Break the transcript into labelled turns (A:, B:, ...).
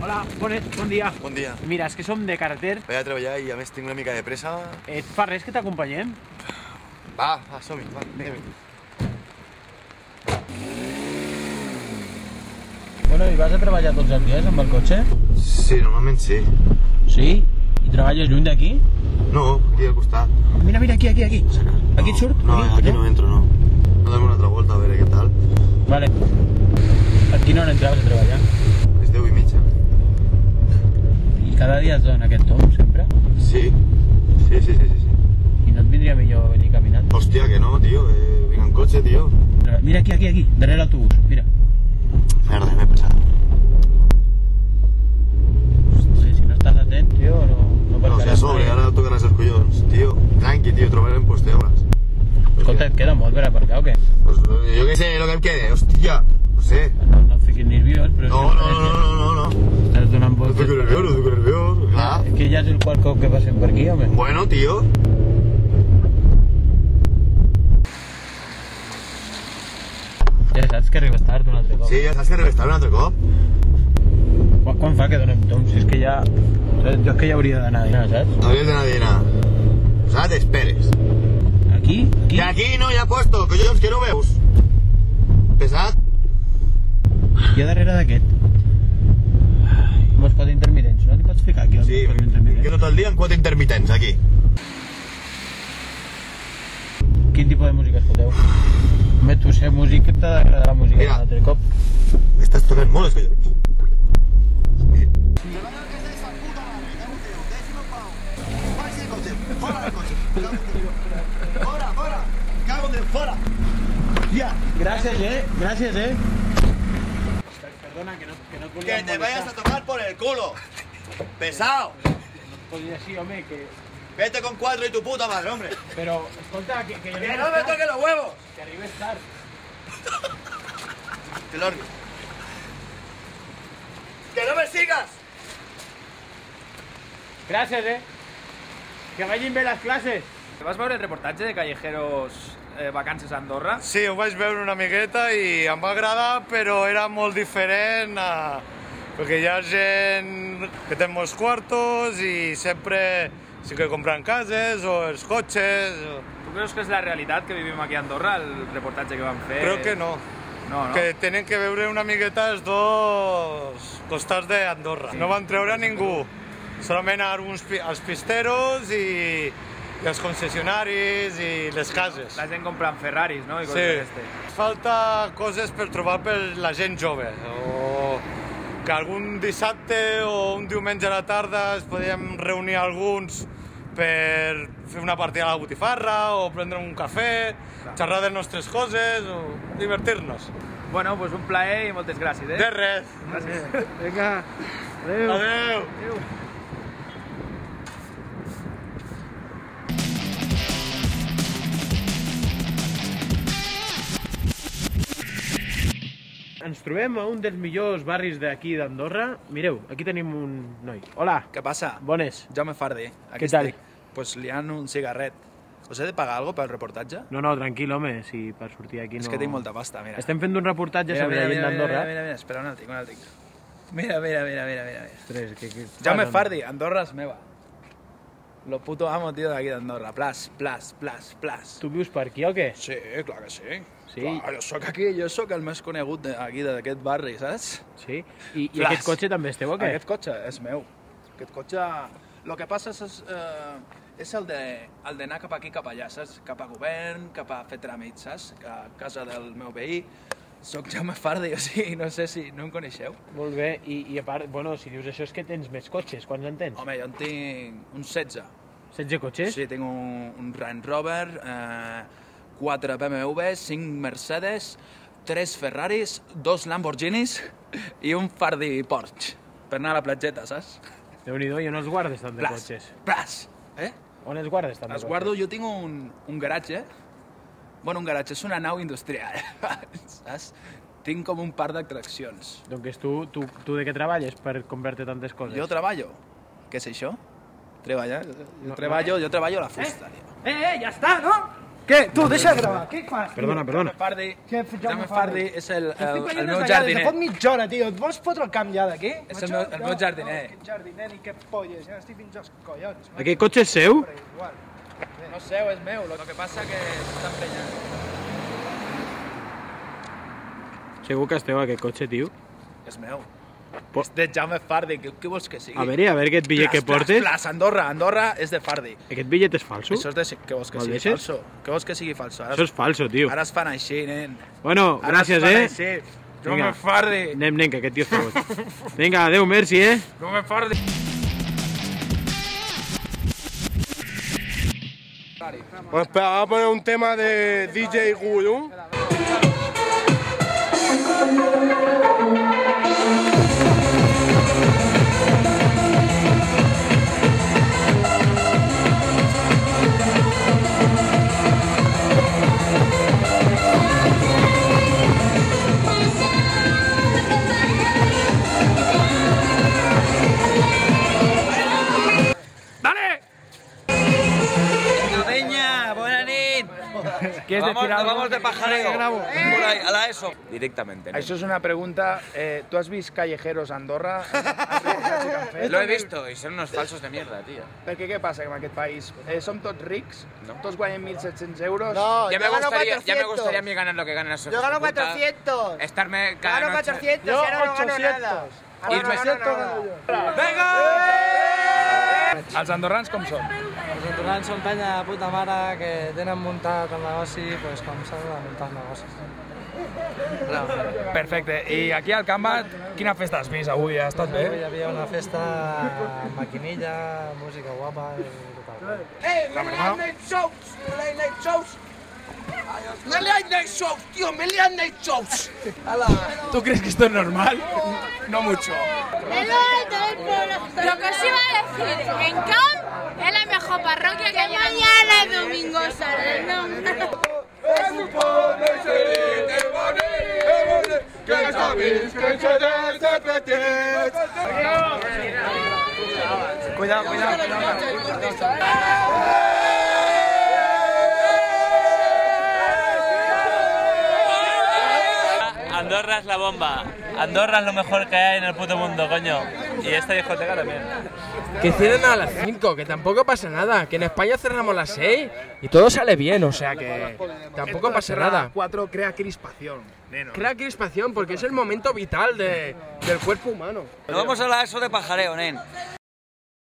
A: Hola, bon dia.
B: Bon dia.
A: Mira, és que som de carreter.
B: Vaig a treballar i a més tinc una mica de pressa.
A: Et fa res que t'acompanyem?
B: Va, som-hi, va.
C: Bueno, i vas a treballar tots els dies amb el cotxe?
B: Sí, normalment sí.
C: Sí? I treballes lluny d'aquí?
B: No, aquí al costat.
C: Mira, aquí. Aquí et surt?
B: No, aquí no entro, no. No donem una altra volta a veure què tal.
C: Vale. A quina hora entraves a treballar?
B: Les 10:30.
C: I cada dia et donen aquest tom, sempre?
B: Sí.
C: I no et vindria millor venir caminant?
B: Hòstia, que no, tio. Vinc en cotxe, tio.
C: Mira aquí, darrere l'autobús, mira.
B: Merda, m'he passat.
C: Hòstia, si no estàs atent, tio, no
B: No, si
C: aparcaràs
B: a sobre, ara tocaràs els collons. Tio, tranqui, tio, trobarem posteules.
C: Escolta, et queda molt per aparcar o què?
B: Pues jo què sé, lo que em quede, hòstia. No sé.
C: No et fiquis nerviós, però...
B: No.
C: Estàs donant
B: No
C: voltes.
B: estic nerviós, clar.
C: És que ja és el quart cop que passem per aquí, home.
B: Bueno, tio.
C: Ja saps que arribes tard un altre cop.
B: Sí, ja saps que arribes tard un altre cop.
C: Quan fa que donem tom? Si és que ja... Jo és que ja hauria d'anar a dinar, saps?
B: Hauries d'anar a dinar. Pues ara t'esperes.
C: Aquí?
B: Que aquí no hi ha puesto, collons, que no veus? Pesat.
C: I a darrere d'aquest? Amb els quadres intermitents, no t'hi pots ficar aquí?
B: Sí, que tot el dia en quadre intermitents, aquí.
C: Quin tipus de música escolteu? Home, tu ser músic t'ha d'agradar la música
B: Mira.
C: un altre cop.
B: M'estàs tocant molt els collons.
D: Fora!
C: Gràcies,
A: Perdona, que no et volia
D: Que te vayas a tocar por el culo. Pesado.
A: Podria dir així, home, que...
D: Vete con 4 y tu puta madre, hombre.
A: Però, escolta, que
D: Que no me toques los huevos.
A: Que arribes tard.
D: Que largue. Que no me sigas.
A: Gràcies, Que vagin bé les classes.
E: Vas veure el reportatge de Callejeros vacances a Andorra?
F: Sí, ho vaig veure una miqueta i em va agradar, però era molt diferent perquè hi ha gent que té molts quartos i sempre sí que compren cases o els cotxes.
E: Tu creus que és la realitat que vivim aquí a Andorra, el reportatge que vam fer?
F: Crec que no.
E: No.
F: Que tenen que veure una miqueta els dos costats d'Andorra. No van treure ningú, solament els pisteros i els concessionaris i les cases.
E: La gent comprant Ferraris, no? I coses
F: Sí,
E: d'aquestes.
F: falta coses per trobar per la gent jove, o que algun dissabte o un diumenge a la tarda es podíem reunir alguns per fer una partida a la botifarra o prendre un cafè, xerrar de les nostres coses o divertir-nos.
E: Bueno, doncs un plaer i moltes gràcies,
F: De res.
E: Gràcies.
A: Vinga, adéu.
F: Adéu.
A: Ens trobem a un dels millors barris d'aquí d'Andorra. Mireu, aquí tenim un noi. Hola,
E: Què passa?
A: bones.
E: Jaume Fardi.
A: Què tal?
E: Pues liant un cigarret. Us he de pagar alguna pel reportatge?
A: No, tranquil, home, si per sortir aquí no...
E: És que tinc molta pasta, mira.
A: Estem fent un reportatge sobre la gent d'Andorra.
E: Mira, espera, un altic. Mira.
A: Ostres, que
E: Jaume Fardi, Andorra és meva. Lo puto amo, tío, d'aquí d'Andorra. Plas.
A: Tu vius per aquí o què?
E: Sí, clar que sí.
A: Sí?
E: Clar, jo sóc el més conegut d'aquí, d'aquest barri, saps?
A: Sí? I
E: Flas.
A: aquest cotxe també és teu o què?
E: Aquest cotxe és meu. Aquest cotxe... Lo que passa és el d'anar cap aquí, cap allà, saps? Cap a govern, cap a fer tràmits, saps? A casa del meu veí. Soc Jaume Fardi, o sigui, no sé si no em coneixeu.
A: Molt bé, i a part, bueno, si dius això és que tens més cotxes. Quants en tens?
E: Home, jo en tinc uns 16.
A: 16 cotxes?
E: Sí, tinc un Range Rover, 4 BMWs, 5 Mercedes, 3 Ferraris, 2 Lamborghinis i un Fardi Porsche. Per anar a la platgeta, saps?
A: Déu-n'hi-do, i on els guardes tant de cotxes?
E: Plas!
A: On els guardes tant de
E: Els
A: cotxes?
E: guardo, jo tinc un garatge. Bueno, un garatge, és una nau industrial, saps? Tinc com un parc d'atraccions.
A: Doncs tu de què treballes per comprar-te tantes coses?
E: Jo treballo. Què és això? Treballar? Jo treballo a la fusta, tio.
G: Ya está, ¿no?
E: Què? Tu, deixa de gravar. Què fas?
A: Perdona, perdona.
E: Jaume Fardi és el meu
G: De
E: jardiner.
G: fot mitja hora, tio. Et vols fotre el camp ja d'aquí?
E: És el meu jardiner.
G: Aquest jardiner ni què polles, ja estic fins als collons.
A: Aquest cotxe és seu?
G: Igual.
E: No seu, és meu. Lo que passa que s'està emprenyant.
A: Segur que esteu aquest cotxe, tio?
E: És meu.
A: Po-
E: És de Jaume Fardi. Què vols que sigui?
A: A veure aquest bitllet que portes.
E: Plas, Andorra. Andorra és de Fardi.
A: Aquest bitllet és falso?
E: Això és de... Què vols que
A: Me'l
E: sigui
A: deixes?
E: falso? Què vols que sigui falso?
A: Això és falso, tio.
E: Ara es fan així, nen.
A: Bueno,
E: Ara
A: gràcies,
E: es fan
A: eh?
E: així.
A: Vinga.
E: Jaume Fardi.
A: Anem, que aquest tio està boig. Vinga, adeu, merci, eh?
E: Jaume Fardi.
F: Pues espera, vamos a poner un tema de DJ Guru.
H: Peña, buena nit.
E: ¿Quieres decir algo?
H: Vamos de pajareo. Por ahí, a la ESO. Directamente. ¿no?
E: Això és una pregunta. ¿Tú has vist Callejeros a Andorra?
H: Lo he visto y son unos falsos de mierda, tío.
E: Perquè què passa en aquest país? Som tots rics?
H: No.
E: Tots guanyen 1.700 euros?
B: No,
H: Ya
B: yo gano 400.
H: me gustaría a mí ganar lo que ganan esos.
B: Yo gano
H: hijos de puta.
B: 400.
H: Estarme cada
B: Gano
H: noche.
B: 400
G: Yo
B: y ahora no gano
G: 800.
B: nada.
H: Irme-
B: Ahora no gano nada.
E: Els andorrans com són?
G: Els andorrans són penya de puta mare que tenen muntat el negoci pues, com s'han de muntar els negocis.
E: Perfecte. I aquí al Cambat, quina festa has vist avui? Ha estat bé?
G: Avui hi havia una festa amb maquinilla, música guapa i total.
E: ¿Tú crees que esto es normal? No mucho.
I: Lo que os iba a decir, en Camp es la mejor parroquia que hay. Mañana es domingo,
E: Cuidado, cuidado.
J: Andorra es la bomba. Andorra es lo mejor que hay en el puto mundo, coño. Y esta discoteca también.
K: Que cierren a las 5, que tampoco pasa nada. Que en España cerramos a las 6 y todo sale bien, o sea que tampoco pasa nada.
E: 4 crea crispación.
K: Crea crispación porque es el momento vital del cuerpo humano.
H: Nos vamos a la ESO de pajareo, nen.